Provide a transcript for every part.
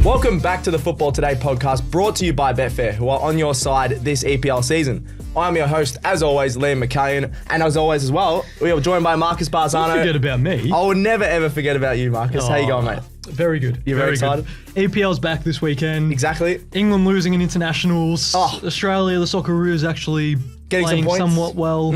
Welcome back to the Football Today podcast, brought to you by Betfair, who are on your side this EPL season. I'm your host, as always, Liam McAllion, and as always as well, we are joined by Marcus Bazzano. Don't forget about me. I will never ever forget about you, Marcus. How you going, mate? Very good. You're very excited? Good. EPL's back this weekend. Exactly. England losing in internationals. Oh. Australia, the Socceroos actually Getting playing some points. somewhat well.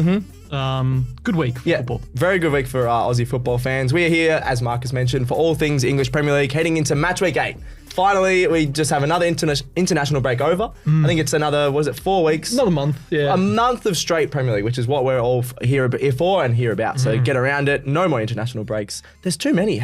Good week for football. Very good week for Aussie football fans. We are here, as Marcus mentioned, for all things English Premier League, heading into Matchweek 8. Finally, we just have another international break over. I think it's another, 4 weeks? Another month, yeah. A month of straight Premier League, which is what we're all here for and here about. So get around it. No more international breaks. There's too many.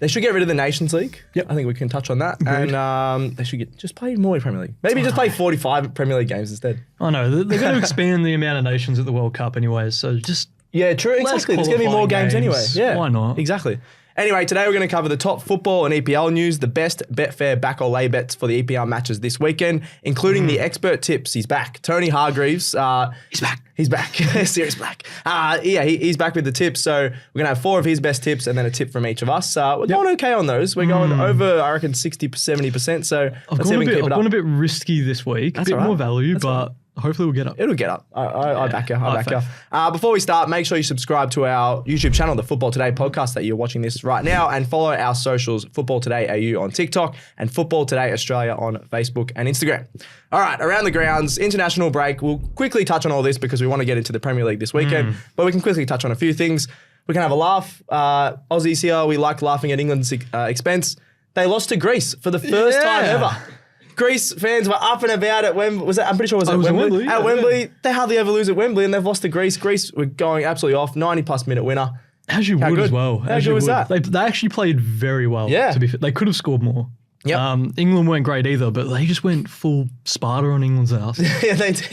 They should get rid of the Nations League. Yep. I think we can touch on that. Agreed. And they should just play more Premier League. Maybe just play 45 Premier League games instead. I know. They're going to expand the amount of nations at the World Cup anyway, so just... Yeah, true. Exactly. There's going to be more games anyway. Yeah. Why not? Exactly. Anyway, today we're going to cover the top football and EPL news, the best Betfair back or lay bets for the EPL matches this weekend, including the expert tips. He's back. Tony Hargreaves. He's back. He's back. Sirius Black. He's back with the tips. So we're going to have 4 of his best tips and then a tip from each of us. We're going okay on those. We're going over, I reckon, 60-70%. So let's see if we can keep it up. I've gone a bit risky this week. That's a bit all right. more value, That's but hopefully we'll get up. It'll get up. I back you. I back you. Before we start, make sure you subscribe to our YouTube channel, the Football Today podcast, that you're watching this right now, and follow our socials, Football Today AU on TikTok and Football Today Australia on Facebook and Instagram. All right, around the grounds, international break. We'll quickly touch on all this because we want to get into the Premier League this weekend, but we can quickly touch on a few things. We can have a laugh. Aussies here, we like laughing at England's expense. They lost to Greece for the first time ever. Greece fans were up and about at Wembley. I'm pretty sure it was at Wembley. At Wembley. They hardly ever lose at Wembley, and they've lost to Greece. Greece were going absolutely off. 90-plus minute winner. As you would good? as well. How good was that? They actually played very well. Yeah. To be fair. They could have scored more. Yep. England weren't great either, but they just went full Sparta on England's ass. Yeah, they did.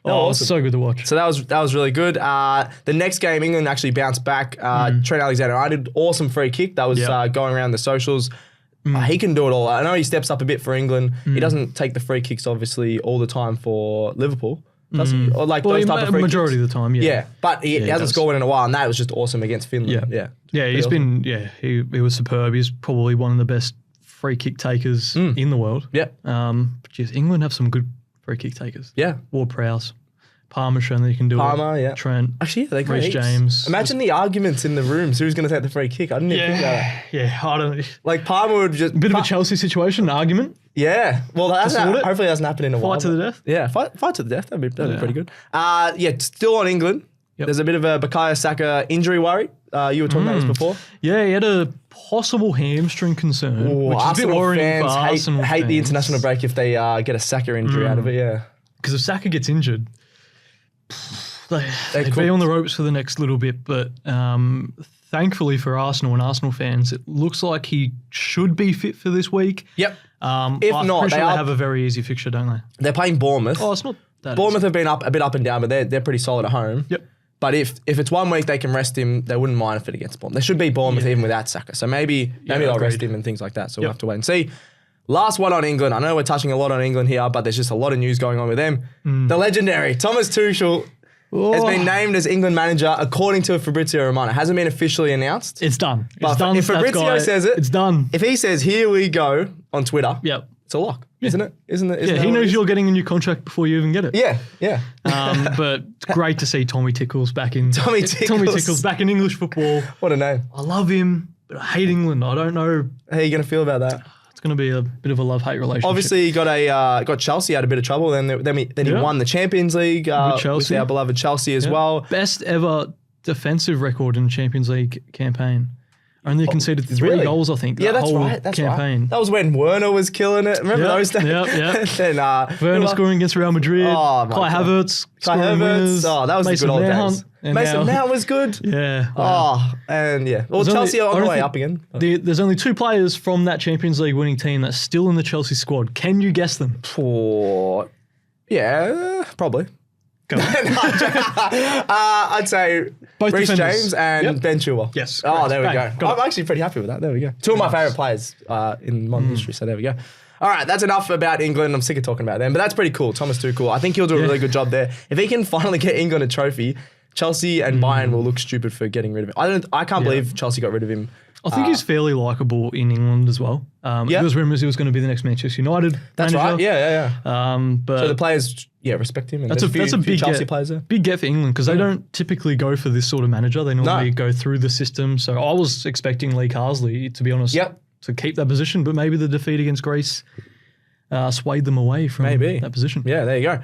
It's so good to watch. So that was really good. The next game, England actually bounced back. Trent Alexander-Arnold, awesome free kick. That was going around the socials. He can do it all. I know he steps up a bit for England. He doesn't take the free kicks, obviously, all the time for Liverpool. Does he? Or those type of free majority kicks? of the time, yeah. Yeah, but he hasn't scored one in a while, and that was just awesome against Finland. Yeah, he's been, he was superb. He's probably one of the best free kick takers in the world. Yeah. But geez, England have some good free kick takers. Yeah. Ward-Prowse. Palmer's shown that he can do it. Trent. Actually, they got Reece James. Imagine the arguments in the rooms. Who's going to take the free kick? I didn't even think about that. Yeah, I don't know. Like Palmer would just... Bit of a Chelsea situation, an argument. Yeah. Well, hopefully it hasn't happened in a while. Fight to the death? Yeah, fight to the death. That'd be pretty good. Still on England. Yep. There's a bit of a Bukayo Saka injury worry. You were talking about this before. Yeah, he had a possible hamstring concern, which is a bit worrying for Arsenal hate fans. the international break if they get a Saka injury out of it, yeah. Because if Saka gets injured... They'd be on the ropes for the next little bit, but thankfully for Arsenal and Arsenal fans, it looks like he should be fit for this week. Yep. If not, they have a very easy fixture, don't they? They're playing Bournemouth. Oh, it's not that Bournemouth easy. have been a bit up and down, but they're pretty solid at home. Yep. But if it's 1 week they can rest him, they wouldn't mind if it against Bournemouth. They should be Bournemouth even without Saka. So maybe they'll rest him and things like that. So we'll have to wait and see. Last one on England. I know we're touching a lot on England here, but there's just a lot of news going on with them. The legendary Thomas Tuchel has been named as England manager according to Fabrizio Romano. It hasn't been officially announced. It's done. But It's done. if Fabrizio says it, it's done. If he says, here we go on Twitter, It's a lock, isn't it? Isn't it? He knows you're getting a new contract before you even get it. Yeah. But it's great to see Tommy Tickles back in. Tommy Tickles back in English football. What a name. I love him, but I hate England. I don't know. How are you going to feel about that? It's going to be a bit of a love-hate relationship. Obviously, he got Chelsea out of a bit of trouble. Then he won the Champions League with our beloved Chelsea as well. Best ever defensive record in the Champions League campaign. Only conceded 3 goals, I think. Yeah, that's whole right. That's campaign. right. That was when Werner was killing it. Remember those days? Yeah. Then Werner scoring against Real Madrid. Oh, my Kai God. Havertz. Oh, that was the good old days. Mason Mount was good. Yeah. Wow. Well, Chelsea are on the way up again. There's only 2 players from that Champions League winning team that's still in the Chelsea squad. Can you guess them? Yeah, probably. Go on. I'd say Both Reece defenders. James and Ben Chilwell. Yes. Oh, correct. there we Bang. go. I'm actually pretty happy with that. There we go. 2 of my favourite players in modern history, so there we go. All right, that's enough about England. I'm sick of talking about them, but that's pretty cool. Thomas Tuchel. I think he'll do a really good job there. If he can finally get England a trophy, Chelsea and Bayern will look stupid for getting rid of him. I can't believe Chelsea got rid of him I think he's fairly likeable in England as well. There was rumours he was going to be the next Manchester United That's manager. right. Yeah. But So the players, respect him. And that's a big Chelsea get. players there. Big get for England because they don't typically go for this sort of manager. They normally go through the system. So I was expecting Lee Carsley, to be honest, to keep that position, but maybe the defeat against Greece swayed them away from that position. Yeah, there you go.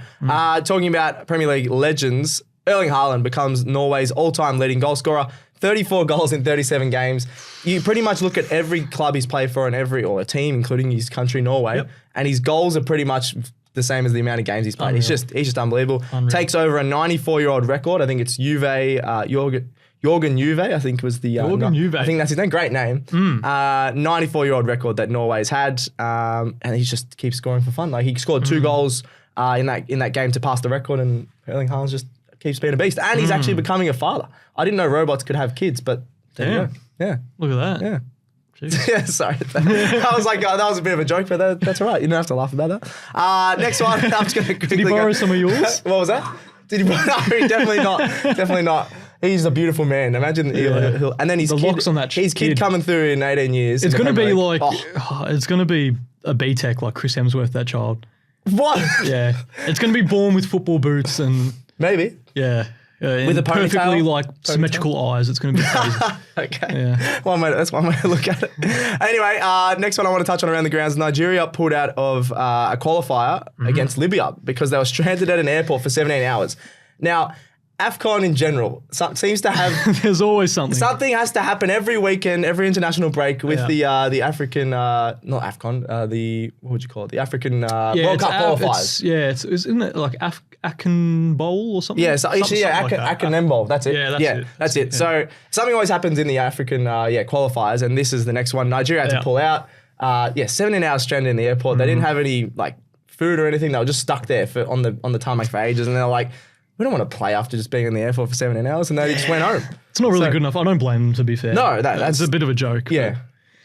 Talking about Premier League legends, Erling Haaland becomes Norway's all-time leading goal scorer. 34 goals in 37 games. You pretty much look at every club he's played for and or a team, including his country, Norway, and his goals are pretty much the same as the amount of games he's played. He's just unbelievable. Takes over a 94-year-old record. I think it's Jorgen Juve, I think was the... Juve. I think that's his name. Great name. 94-year-old record that Norway's had, and he just keeps scoring for fun. Like he scored 2 goals in that game to pass the record, and Erling Haaland just keeps being a beast. And he's actually becoming a father. I didn't know robots could have kids, but there you go. Yeah. Look at that. Yeah. Yeah, sorry. I was like, that was a bit of a joke, but that's all right. You don't have to laugh about that. Next one, I'm just going to quickly Did he borrow some of yours? What was that? Did he borrow? No, definitely not. Definitely not. He's a beautiful man. Imagine he'll and then his locks on that kid coming through in 18 years. It's going to be like, it's going to be a B-Tech like Chris Hemsworth, that child. What? Yeah. It's going to be born with football boots and... Maybe. Yeah. With a perfectly ponytail? Symmetrical eyes. It's going to be crazy. Okay. Yeah. That's one way to look at it. Anyway, next one I want to touch on around the grounds. Nigeria pulled out of a qualifier against Libya because they were stranded at an airport for 17 hours. Now, AFCON in general seems to have... There's always something. Something has to happen every weekend, every international break with the African... not AFCON, what would you call it? The African World Cup qualifiers. Isn't it like Akan Bowl or something? Yeah, so actually, Akan Bowl. That's it. Yeah, that's it. So something always happens in the African qualifiers, and this is the next one. Nigeria had to pull out. 17 hours stranded in the airport. They didn't have any food or anything. They were just stuck there on the tarmac for ages, and they're like, we don't want to play after just being in the airport for 17 hours, and they just went home. It's not really good enough. I don't blame them, to be fair. No, that's a bit of a joke. Yeah.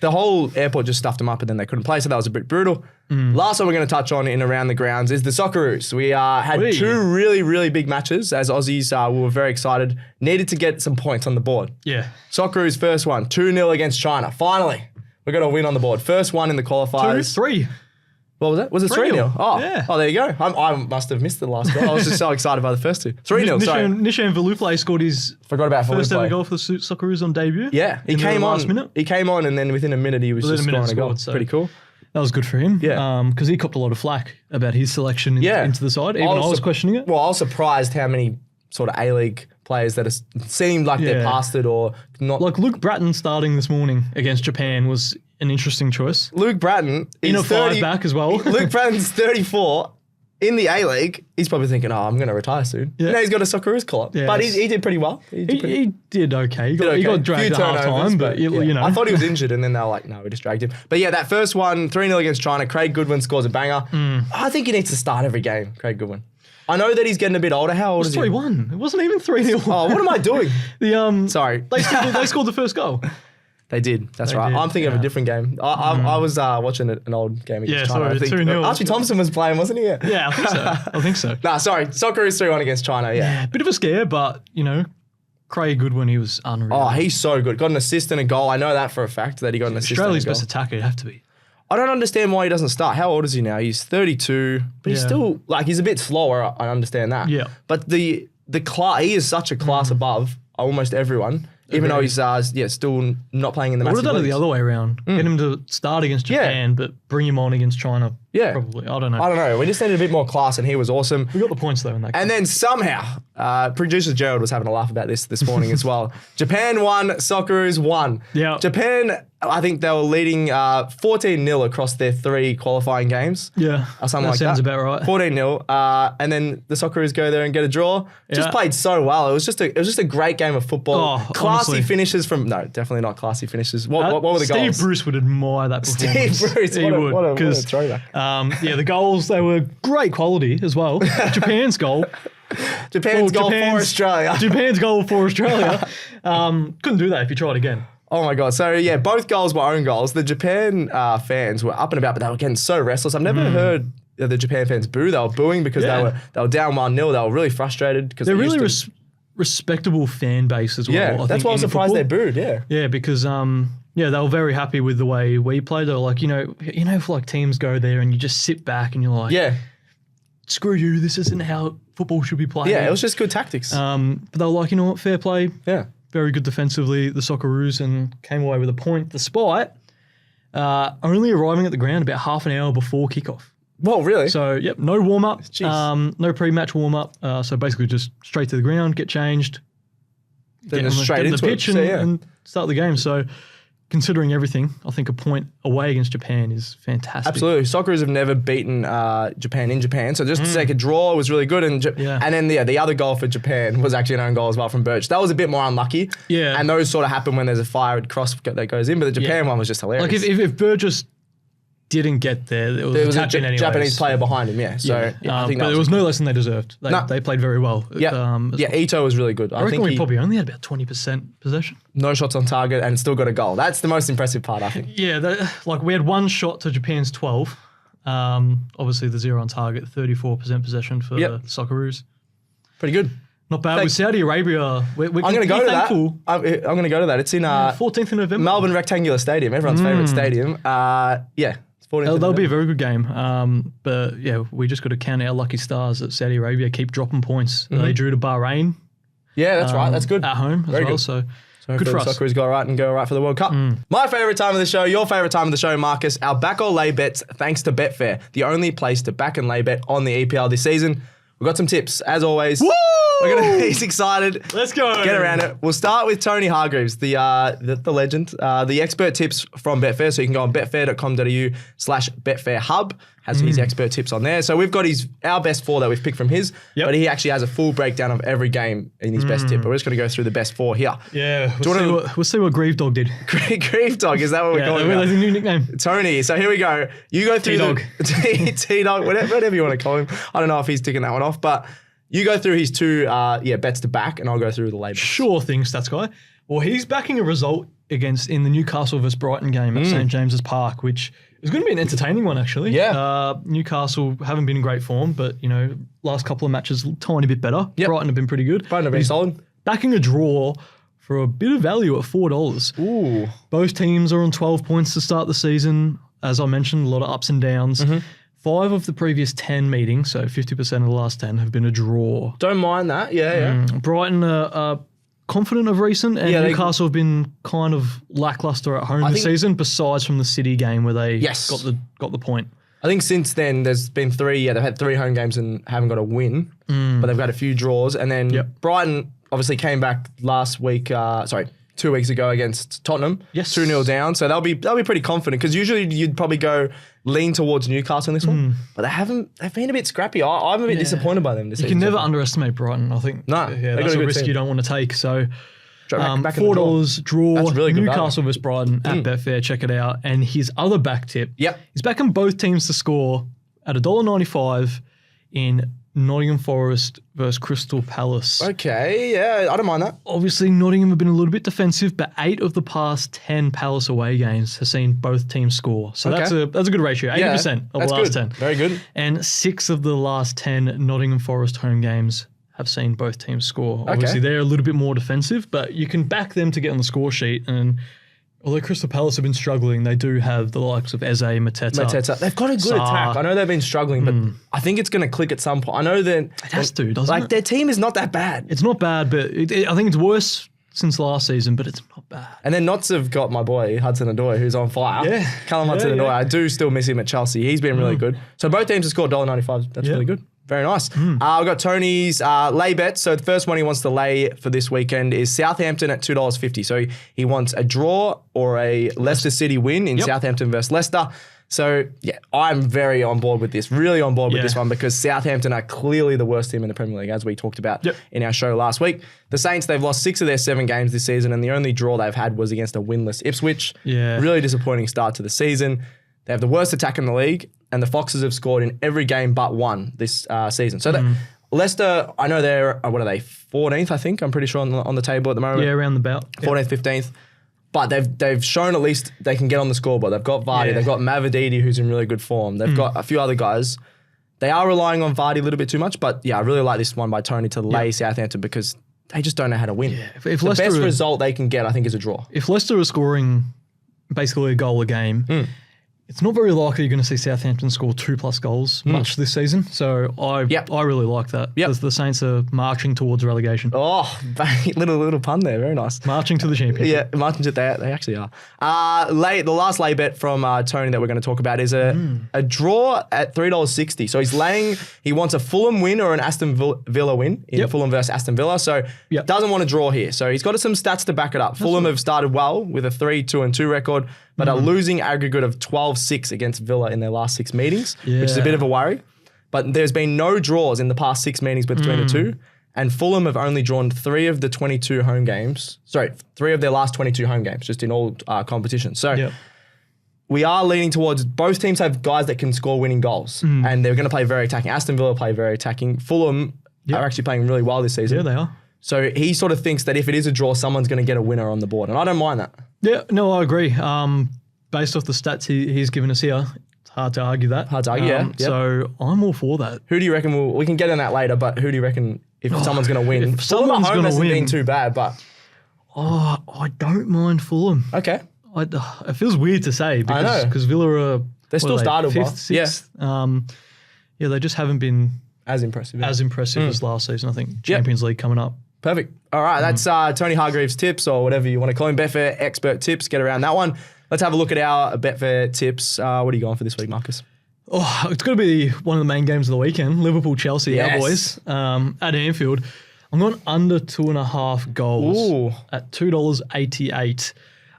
The whole airport just stuffed them up, and then they couldn't play, so that was a bit brutal. Last one we're going to touch on in Around the Grounds is the Socceroos. We had 2 really, really big matches as Aussies. We were very excited. Needed to get some points on the board. Yeah. Socceroos first one, 2-0 against China. Finally, we got a win on the board. First one in the qualifiers. 3. What was it? Was it 3-0? Oh, yeah. Oh, there you go. I must have missed the last goal. I was just so excited by the first 2. 3-0, sorry. Nishan Veluplay scored his first ever goal for the Socceroos on debut. Yeah, he came on. He came on, and then within a minute he was just scoring a goal. So pretty cool. That was good for him. Yeah. Because he copped a lot of flack about his selection into the side. Even I was questioning it. Well, I was surprised how many sort of A-League players that seemed like they're past it or not. Like Luke Bratton starting this morning against Japan was an interesting choice. Luke Bratton is in a 5-back as well. Luke Bratton's 34 in the A-League. He's probably thinking, I'm going to retire soon. Yeah. Now he's got a Socceroos collar. Yeah, but he did pretty well. He did okay. He got dragged at half time, but you know. I thought he was injured, and then they were like, no, we just dragged him. But yeah, that first one, 3-0 against China, Craig Goodwin scores a banger. I think he needs to start every game, Craig Goodwin. I know that he's getting a bit older. How old is he? It was 3-1. It wasn't even 3-0. Oh, what am I doing? Sorry. They scored the first goal. They did. That's right. I'm thinking of a different game. I was watching an old game against China. Yeah, sorry, 2-0. Archie Thompson was playing, wasn't he? Yeah, I think so. Nah, sorry. Socceroos 3-1 against China, yeah. Bit of a scare, but, Craig Goodwin, he was unreal. Oh, he's so good. Got an assist and a goal. I know that for a fact that he got an assist Australia's and a goal. best attacker, it'd have to be. I don't understand why he doesn't start. How old is he now? He's 32, but he's still, he's a bit slower. I understand that. Yeah. But he is such a class above almost everyone. Even though he's still not playing in the massive leagues. I would have done it the other way around. Get him to start against Japan, but bring him on against China. Yeah. Probably. I don't know. We just needed a bit more class, and he was awesome. We got the points, though, in that game. And then somehow, producer Gerald was having a laugh about this morning as well. Japan won, Socceroos won. Yeah. Japan, I think they were leading 14-0 across their 3 qualifying games. Yeah. Or something like that. Sounds about right. 14-0. And then the Socceroos go there and get a draw. Just played so well. It was just a great game of football. Classy finishes from... No, definitely not classy finishes. What were the goals? Steve Bruce would admire that performance. Steve Bruce, what a throwback. The goals, they were great quality as well. Japan's goal. Japan's goal for Australia. Japan's goal for Australia. Couldn't do that if you tried again. Oh my God. So yeah, both goals were own goals. The Japan fans were up and about, but they were getting so restless. I've never heard the Japan fans boo. They were booing because they were down 1-0. They were really frustrated because they're really respectable fan base as well. Yeah, that's why I was surprised they booed. Yeah. Yeah, because Yeah, they were very happy with the way we played. They were like, if like teams go there and you just sit back and you're like, screw you, this isn't how football should be played. Yeah, it was just good tactics. But they were like, you know what, fair play. Yeah. Very good defensively, the Socceroos, and came away with a point despite only arriving at the ground about half an hour before kickoff. Well, really? So, no warm-up, no pre-match warm-up. So basically just straight to the ground, get changed, then get straight into the pitch and start the game. So considering everything, I think a point away against Japan is fantastic. Absolutely. Socceroos have never beaten Japan in Japan, so just to take a draw was really good. And then the other goal for Japan was actually an own goal as well from Birch. That was a bit more unlucky. Yeah. And those sort of happen when there's a fired cross that goes in, but the Japan one was just hilarious. Like if Burgess dito get there was a Japanese player behind him, So I think but there was no less than they deserved. They played very well. Ito was really good. I reckon we probably only had about 20% possession. No shots on target and still got a goal. That's the most impressive part, I think. We had one shot to Japan's 12. Obviously the 0 on target, 34% possession for the Socceroos. Pretty good. Not bad. With Saudi Arabia, I'm going to go to that. I'm going to go to that. It's in 14th of November. Melbourne Rectangular Stadium, everyone's favourite stadium. That'll be a very good game. But we just got to count our lucky stars that Saudi Arabia keep dropping points. They drew to Bahrain. Yeah, that's right. That's good. At home as well. So good for us. Socceroos go right and go right for the World Cup. My favourite time of the show, your favourite time of the show, Marcus, our back or lay bets thanks to Betfair, the only place to back and lay bet on the EPL this season. We've got some tips, as always. Woo! He's excited. Let's go. Get around it. We'll start with Tony Hargreaves, the legend, the expert tips from Betfair. So you can go on betfair.com.au/BetfairHub. Has his expert tips on there. So we've got our best 4 that we've picked from his, but he actually has a full breakdown of every game in his best tip. But we're just going to go through the best 4 here. Yeah, we'll see what Grieve Dog did. Grieve Dog, is that what we're calling him? That's a new nickname. Tony, so here we go. You go through T-Dog. T-Dog, whatever you want to call him. I don't know if he's ticking that one off, but you go through his 2 bets to back, and I'll go through the labels. Sure thing, Stats Guy. Well, he's backing a result in the Newcastle vs Brighton game at St James's Park, which is going to be an entertaining one, actually. Yeah. Newcastle haven't been in great form, but, last couple of matches, a tiny bit better. Yep. Brighton have been pretty good. Brighton have been solid. Backing a draw for a bit of value at $4. Ooh. Both teams are on 12 points to start the season. As I mentioned, a lot of ups and downs. 5 of the previous 10 meetings, so 50% of the last 10, have been a draw. Don't mind that. Yeah. Brighton are confident of recent, and Newcastle have been kind of lackluster at home this season, besides from the City game where they got the point. I think since then there's been 3. Yeah, they've had 3 home games and haven't got a win, but they've got a few draws. And then Brighton obviously came back last week. 2 weeks ago against Tottenham. Yes. 2-0 down. So they'll be pretty confident, because usually you'd probably go lean towards Newcastle in this one. But they've been a bit scrappy. I'm a bit disappointed by them this season. You can never underestimate Brighton, I think. No. That's a risk you don't want to take. So back $4 draw, That's really good Newcastle versus Brighton at Betfair. Check it out. And his other back tip, he's backing both teams to score at $1.95 in Nottingham Forest versus Crystal Palace. Okay, yeah, I don't mind that. Obviously, Nottingham have been a little bit defensive, but 8 of the past 10 Palace away games have seen both teams score. So that's a good ratio, 80% of the last 10. Very good. And 6 of the last 10 Nottingham Forest home games have seen both teams score. Obviously, they're a little bit more defensive, but you can back them to get on the score sheet. And although Crystal Palace have been struggling, they do have the likes of Eze, Mateta. They've got a good attack. I know they've been struggling, but I think it's going to click at some point. I know that it has to, doesn't it? Their team is not that bad. It's not bad, but I think it's worse since last season, but it's not bad. And then Notts have got my boy, Hudson-Odoi, who's on fire. Yeah. Callum Hudson-Odoi. I do still miss him at Chelsea. He's been really good. So both teams have scored $1.95. That's really good. Very nice. I've got Tony's lay bets. So the first one he wants to lay for this weekend is Southampton at $2.50. So he wants a draw or a Leicester City win in Southampton versus Leicester. So, yeah, I'm very on board with this, really on board with this one, because Southampton are clearly the worst team in the Premier League, as we talked about in our show last week. The Saints, they've lost 6 of their 7 games this season, and the only draw they've had was against a winless Ipswich. Yeah. Really disappointing start to the season. They have the worst attack in the league, and the Foxes have scored in every game but one this season. So Leicester, I know they're, what are they, 14th, I think? I'm pretty sure on the table at the moment. Yeah, around the belt. 14th, 15th. But they've shown at least they can get on the scoreboard. They've got Vardy. They've got Mavadidi, who's in really good form. They've got a few other guys. They are relying on Vardy a little bit too much, but yeah, I really like this one by Tony to lay Southampton, because they just don't know how to win. Yeah. If the best result they can get, I think, is a draw. If Leicester are scoring basically a goal a game. It's not very likely you're going to see Southampton score 2+ goals much this season. So I really like that. The Saints are marching towards relegation. Oh, little pun there. Very nice. Marching to the championship. Yeah, marching to that. They actually are. The last lay bet from Tony that we're going to talk about is a draw at $3.60. So he wants a Fulham win or an Aston Villa win in Fulham versus Aston Villa. So doesn't want to draw here. So he's got some stats to back it up. Fulham have started well with a 3-2-2 record, but a losing aggregate of 12-6 against Villa in their last 6 meetings, which is a bit of a worry. But there's been no draws in the past 6 meetings between the two, and Fulham have only drawn 3 of the 22 home games. Sorry, 3 of their last 22 home games, just in all competitions. So we are leaning towards both teams have guys that can score winning goals, and they're going to play very attacking. Aston Villa play very attacking. Fulham are actually playing really well this season. Yeah, they are. So he sort of thinks that if it is a draw, someone's going to get a winner on the board, and I don't mind that. Yeah, no, I agree. Based off the stats he's given us here, it's hard to argue that. Hard to argue, yeah. So I'm all for that. Who do you reckon we can get in that later, but who do you reckon if someone's going to win? If someone's Fulham at home gonna hasn't win, been too bad, but... I don't mind Fulham. Okay. It feels weird to say because Villa are... They're still started well. 5th, 6th. Yeah, they just haven't been... As impressive. As last season, I think. Champions League coming up. Perfect. All right, that's Tony Hargreaves' tips or whatever you want to call him. Betfair expert tips. Get around that one. Let's have a look at our Betfair tips. What are you going for this week, Marcus? Oh, it's got to be one of the main games of the weekend. Liverpool-Chelsea, our boys, at Anfield. I'm going under 2.5 goals at $2.88.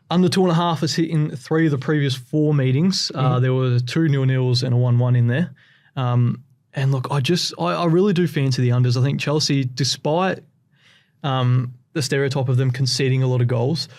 Under 2.5 is hitting 3 of the previous 4 meetings. There were 2 0-0s and a 1-1 in there. And look, I really do fancy the unders. I think Chelsea, despite the stereotype of them conceding a lot of goals,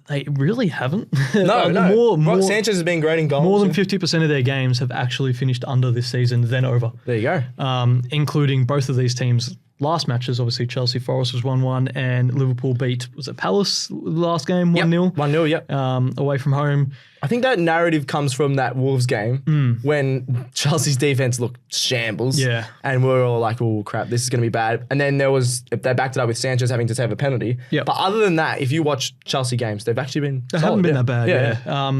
they really haven't. No. Sanchez has been great in goals. More than 50% of their games have actually finished under this season, then over. There you go. Including both of these teams' last matches. Obviously, Chelsea Forest was 1-1 and Liverpool beat, was it Palace last game, 1-0? 1-0, yep. Away from home. I think that narrative comes from that Wolves game when Chelsea's defense looked shambles. Yeah. And we were all like, oh, crap, this is going to be bad. And then they backed it up with Sanchez having to save a penalty. Yep. But other than that, if you watch Chelsea games, they've actually been They haven't been that bad, yeah.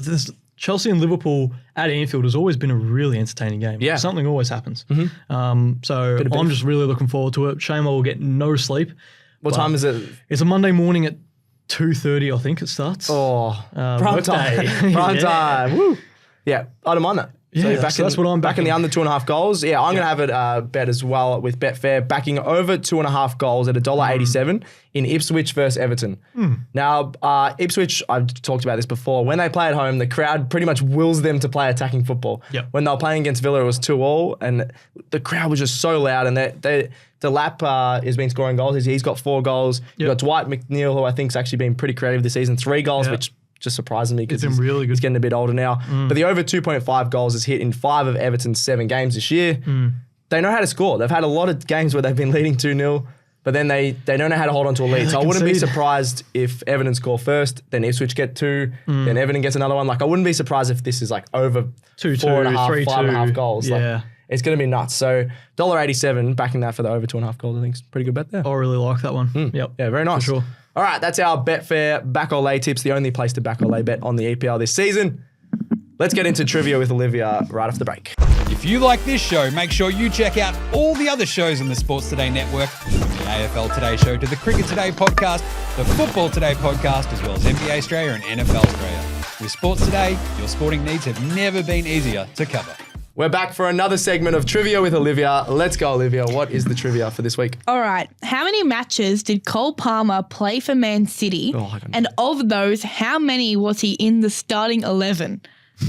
There's Chelsea and Liverpool at Anfield has always been a really entertaining game. Yeah. Something always happens. So I'm just really looking forward to it. Shame I will get no sleep. What time is it? It's a Monday morning at 2:30, I think it starts. Prime time. Prime time. Woo. Yeah, I don't mind that. Yeah, so that's what I'm backing. Back in the under 2.5 goals. Yeah, I'm going to have it bet as well with Betfair, backing over 2.5 goals at $1.87 in Ipswich versus Everton. Now, Ipswich, I've talked about this before. When they play at home, the crowd pretty much wills them to play attacking football. Yep. When they were playing against Villa, it was 2-2, and the crowd was just so loud. And Delap has been scoring goals. He's got 4 goals. You've got Dwight McNeil, who I think has actually been pretty creative this season, 3 goals, which just surprises me because he's getting a bit older now. But the over 2.5 goals is hit in 5 of Everton's 7 games this year. They know how to score. They've had a lot of games where they've been leading 2-0, but then they don't know how to hold on to a lead. So I wouldn't be surprised if Everton score first, then Ipswich get 2, then Everton gets another one. Like, I wouldn't be surprised if this is like over 4.5, 5.5 goals. Yeah. Like, it's going to be nuts. So $1.87, backing that for the over 2.5 goals, I think is a pretty good bet there. I really like that one. Yep. Yeah, very nice. For sure. All right, that's our Betfair back or lay tips, the only place to back or lay bet on the EPL this season. Let's get into trivia with Olivia right off the break. If you like this show, make sure you check out all the other shows on the Sports Today network, from the AFL Today show to the Cricket Today podcast, the Football Today podcast, as well as NBA Australia and NFL Australia. With Sports Today, your sporting needs have never been easier to cover. We're back for another segment of Trivia with Olivia. Let's go, Olivia. What is the trivia for this week? All right. How many matches did Cole Palmer play for Man City? And of those, how many was he in the starting 11?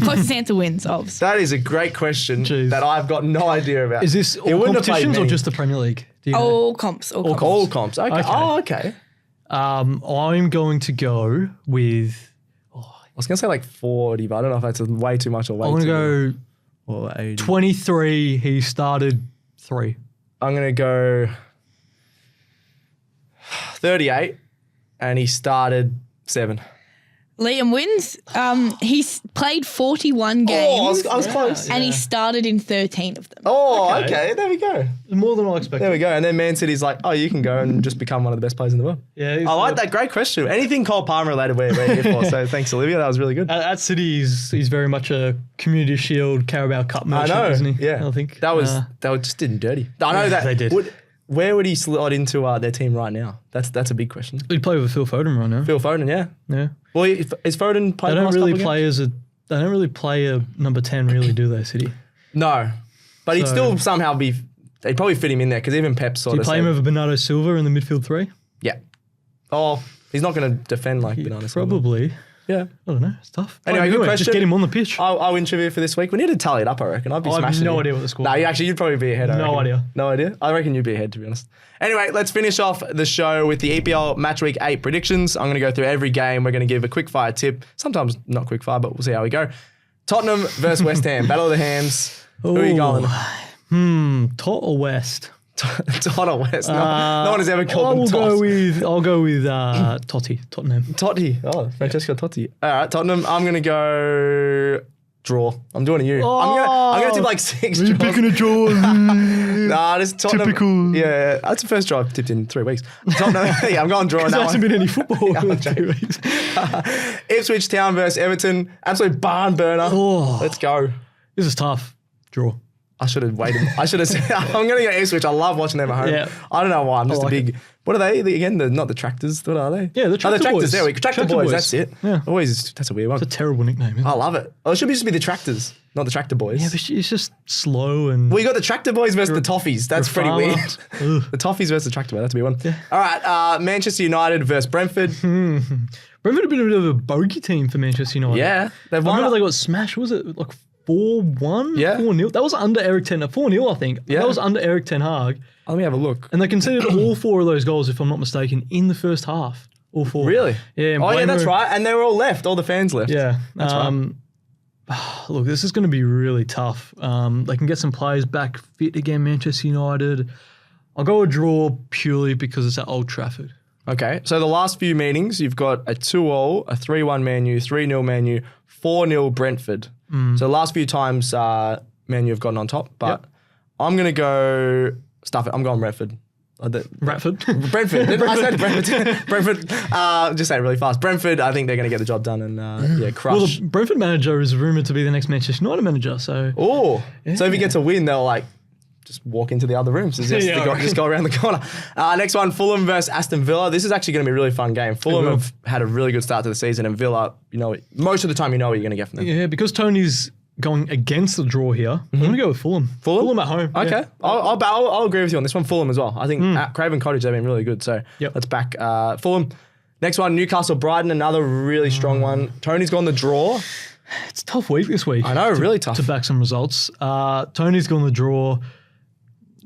Closest answer wins, obviously. That is a great question that I've got no idea about. Is this all competitions or just the Premier League? All comps. All comps. Okay. Oh, okay. I'm going to go with... I was going to say like 40, but I don't know if that's way too much or way too much. I'm going to go... Or 80. 23, he started 3. I'm going to go 38, and he started 7. Liam wins. He's played 41 games. Oh, I was close. And he started in 13 of them. Oh, okay. There we go. More than I expected. There we go. And then Man City's like, oh, you can go and just become one of the best players in the world. Yeah, I like that. Great question. Anything Cole Palmer related, we're here for. So thanks, Olivia. That was really good. At City, he's very much a Community Shield, Carabao Cup merchant, isn't he? Yeah. I think. That was, they were just did dirty. I know that. They did. Where would he slot into their team right now? That's a big question. He'd play with Phil Foden right now. Phil Foden, yeah. Yeah. Well, is Foden playing? They don't really play a number 10, really, do they, City? No, but he'd still somehow be. They'd probably fit him in there because even Pep sort of. Do you play him over Bernardo Silva in the midfield 3? Yeah. Oh, he's not going to defend like Bernardo Silva. Probably. Yeah. I don't know. It's tough. Anyway, good question. Just get him on the pitch. I'll win trivia for this week. We need to tally it up, I reckon. I'd be smashing. I have no you. idea what the score is. You'd probably be ahead. No idea. No idea? I reckon you'd be ahead, to be honest. Anyway, let's finish off the show with the EPL Matchweek 8 predictions. I'm going to go through every game. We're going to give a quick fire tip. Sometimes not quick fire, but we'll see how we go. Tottenham versus West Ham. Battle of the Hams. Who are you going? Tot or West? Tot or West? No one has ever called them Tots. I'll go with Tottenham. Totti. Oh, Francesco Totti. All right, Tottenham. I'm going to go draw. I'm doing a U. I'm going to tip like 6 draws. You're picking a draw. Nah, this Tottenham. Typical. Yeah, that's the first draw I've tipped in 3 weeks. Tottenham. Yeah, I'm going draw on that There hasn't one. been any football in 2 weeks. Ipswich Town versus Everton. Absolute barn burner. Oh. Let's go. This is tough. Draw. I should have waited. I should have said, I'm going to go Ipswich. I love watching them at home. Yeah. I don't know why. I'm just like a big... What are they? Again, not the Tractors. What are they? Yeah, the Tractor Tractors. Boys. There we go. Tractor Boys. That's it. Yeah. Always, that's a weird one. It's a terrible nickname, isn't it? I love it. Oh, it should just be the Tractors, not the Tractor Boys. Yeah, but it's just slow and... Well, you got the Tractor Boys versus the Toffees. That's pretty farmer. weird. Ugh. The Toffees versus the Tractor Boys. That's a weird one. Yeah. All right. Manchester United versus Brentford. Brentford have been a bit of a bogey team for Manchester United. Yeah. I remember they got smashed. Was it like 4-1? Yeah. 4-0? That was under Eric Ten Hag. 4-0, I think. Yeah. That was under Eric Ten Hag. Let me have a look. And they conceded all 4 of those goals, if I'm not mistaken, in the first half. All 4. Really? Yeah. Oh, yeah, that's right. And they were all left. All the fans left. Yeah. That's right. Look, this is going to be really tough. They can get some players back fit again, Manchester United. I'll go a draw purely because it's at Old Trafford. Okay. So the last few meetings, you've got a 2-0, a 3-1 Man U, 3-0 Man U, 4-0 Brentford. So the last few times Man U have gotten on top. But I'm going to go... Stuff it. I'm going Brentford. Bradford? Brentford. I said Brentford. Brentford. Just say it really fast. Brentford, I think they're going to get the job done and crush. Well, the Brentford manager is rumoured to be the next Manchester United manager. So so if he gets a win, they'll like just walk into the other rooms. Just go around the corner. Next one, Fulham versus Aston Villa. This is actually going to be a really fun game. Fulham have had a really good start to the season, and Villa, most of the time you know what you're going to get from them. Yeah, because Tony's going against the draw here, I'm going to go with Fulham. Fulham at home. Okay. Yeah. I'll agree with you on this one. Fulham as well. I think at Craven Cottage they've been really good. So let's back Fulham. Next one, Newcastle Brighton, another really strong one. Tony's gone the draw. It's a tough week this week. I know, really tough. To back some results. Tony's gone the draw.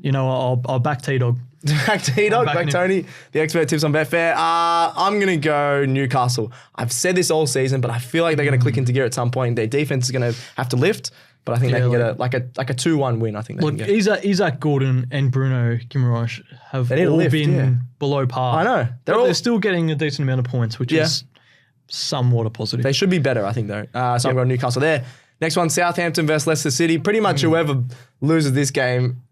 I'll back T-Dog. Back T-Dog, back Tony. The expert tips on Betfair. I'm going to go Newcastle. I've said this all season, but I feel like they're going to click into gear at some point. Their defense is going to have to lift, but I think they can get a 2-1 win. I think they can get. Isaac Gordon and Bruno Guimaraes have all been below par. I know. They're still getting a decent amount of points, which is somewhat a positive. They should be better, I think, though. So I'm going Newcastle there. Next one, Southampton versus Leicester City. Pretty much whoever loses this game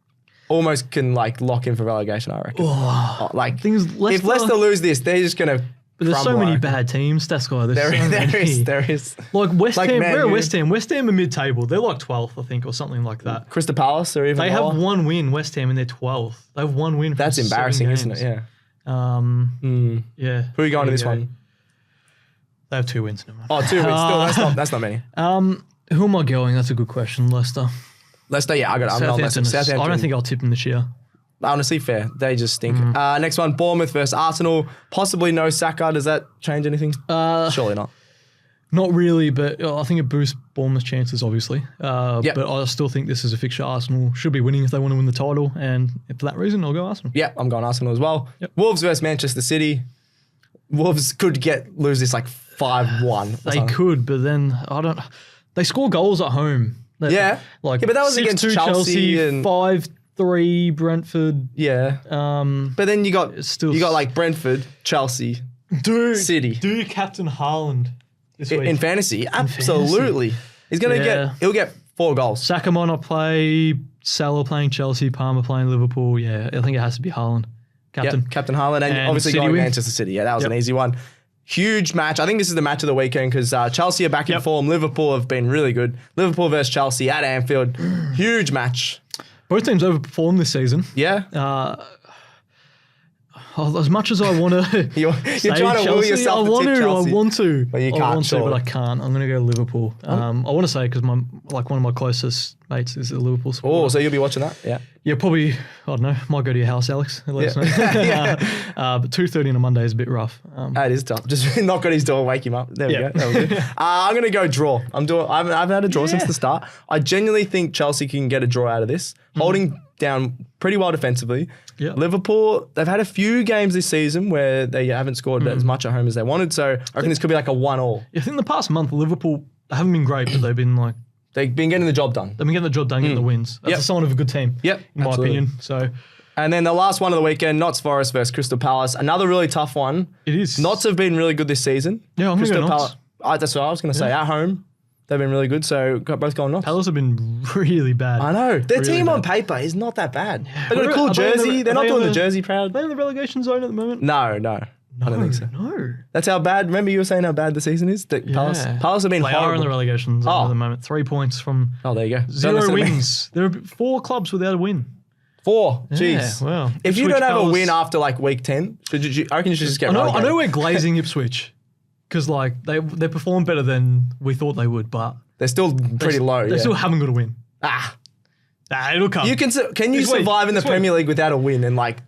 almost can lock in for relegation, I reckon. If Leicester lose this, they're just going to But there's so many bad teams. That's why there is. Like West Ham, Man where are U. West Ham? West Ham are mid-table. They're like 12th, I think, or something like that. Crystal Palace or even They lower. have one win, West Ham, and they're 12th. They have one win. That's from 7 embarrassing, games. isn't it? Yeah. Yeah. Who are you going to this one? They have 2 wins. Never mind. Oh, 2 wins. Still, that's not many. Who am I going? That's a good question. Leicester. Leicester, yeah, I'm going Leicester. Southampton. I don't think I'll tip them this year. Honestly, fair. They just stink. Next one, Bournemouth versus Arsenal. Possibly no Saka. Does that change anything? Surely not. Not really, but I think it boosts Bournemouth's chances, obviously. But I still think this is a fixture Arsenal should be winning if they want to win the title. And for that reason, I'll go Arsenal. Yeah, I'm going Arsenal as well. Yep. Wolves versus Manchester City. Wolves could lose this 5-1. They could, but then they score goals at home. But that was against Chelsea and 5-3 Brentford. Yeah. But then you got Brentford, Chelsea, City. Do Captain Haaland. this week. In fantasy? Absolutely. He's going to he'll get 4 goals. Saka might not play, Salah playing Chelsea, Palmer playing Liverpool. Yeah, I think it has to be Haaland. Captain. Yep, Captain Haaland. And obviously City going win. Manchester City. Yeah, that was an easy one. Huge match. I think this is the match of the weekend because Chelsea are back in form. Liverpool have been really good. Liverpool versus Chelsea at Anfield. Huge match. Both teams overperformed this season. Yeah. As much as I want to, you're trying to will yourself to tip Chelsea. I want to, but you can't. But I can't. I'm going to go Liverpool. I want to say because one of my closest mates is a Liverpool supporter. Oh, so you'll be watching that? Yeah. Yeah, probably. I don't know. Might go to your house, Alex. Let us know. But 2:30 on a Monday is a bit rough. It is tough. Just knock on his door, wake him up. There we go. That was good. I'm going to go draw. I've had a draw since the start. I genuinely think Chelsea can get a draw out of this. Holding down pretty well defensively. Yep. Liverpool, they've had a few games this season where they haven't scored as much at home as they wanted. So I reckon this could be like a 1-1. I think the past month, Liverpool haven't been great, but they've been like... They've been getting the job done. They've been getting the job done, getting the wins. That's a sign of a good team, in my opinion. So, and then the last one of the weekend, Notts Forest versus Crystal Palace. Another really tough one. It is. Notts have been really good this season. Yeah, I'm going to go Notts. That's what I was going to say. At home, they've been really good. So both going Notts. Palace have been really bad. I know. Their team on paper is not that bad. They've got a cool jersey. They're not doing the jersey proud. Are they in the relegation zone at the moment? No. I don't think so. No. That's how bad. Remember you were saying how bad the season is? Palace have been horrible. They are in the relegation zone at the moment. 3 points from there you go. 0 wins. There are 4 clubs without a win. 4? Jeez. Yeah, wow. If you don't have a win after like week 10, I reckon you should just get relegated. I know we're glazing Ipswich because like they performed better than we thought they would, but they're still pretty low. They still haven't got a win. It'll come. Can you survive in the Premier League without a win and like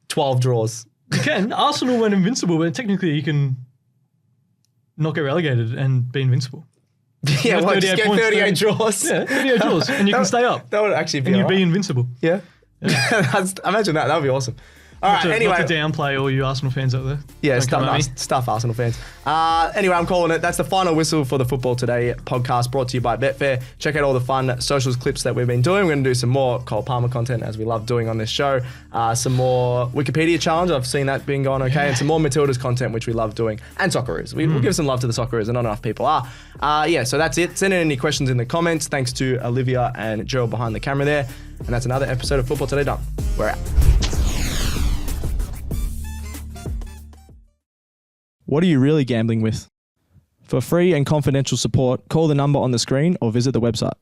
12 draws? You can. Arsenal went invincible, but technically you can not get relegated and be invincible. Yeah, well, just get 38 draws. Yeah, 38 draws, and you can stay up. That would actually be and you'd be invincible. Yeah. Imagine that. That would be awesome. All right, anyway. Not to downplay all you Arsenal fans out there. Yeah, stuff Arsenal fans. Anyway, I'm calling it. That's the final whistle for the Football Today podcast brought to you by Betfair. Check out all the fun socials clips that we've been doing. We're going to do some more Cole Palmer content as we love doing on this show. Some more Wikipedia challenge. I've seen that being going okay. And some more Matildas content, which we love doing. And Socceroos. We'll give some love to the Socceroos, and not enough people are. So that's it. Send in any questions in the comments. Thanks to Olivia and Gerald behind the camera there. And that's another episode of Football Today done. We're out. What are you really gambling with? For free and confidential support, call the number on the screen or visit the website.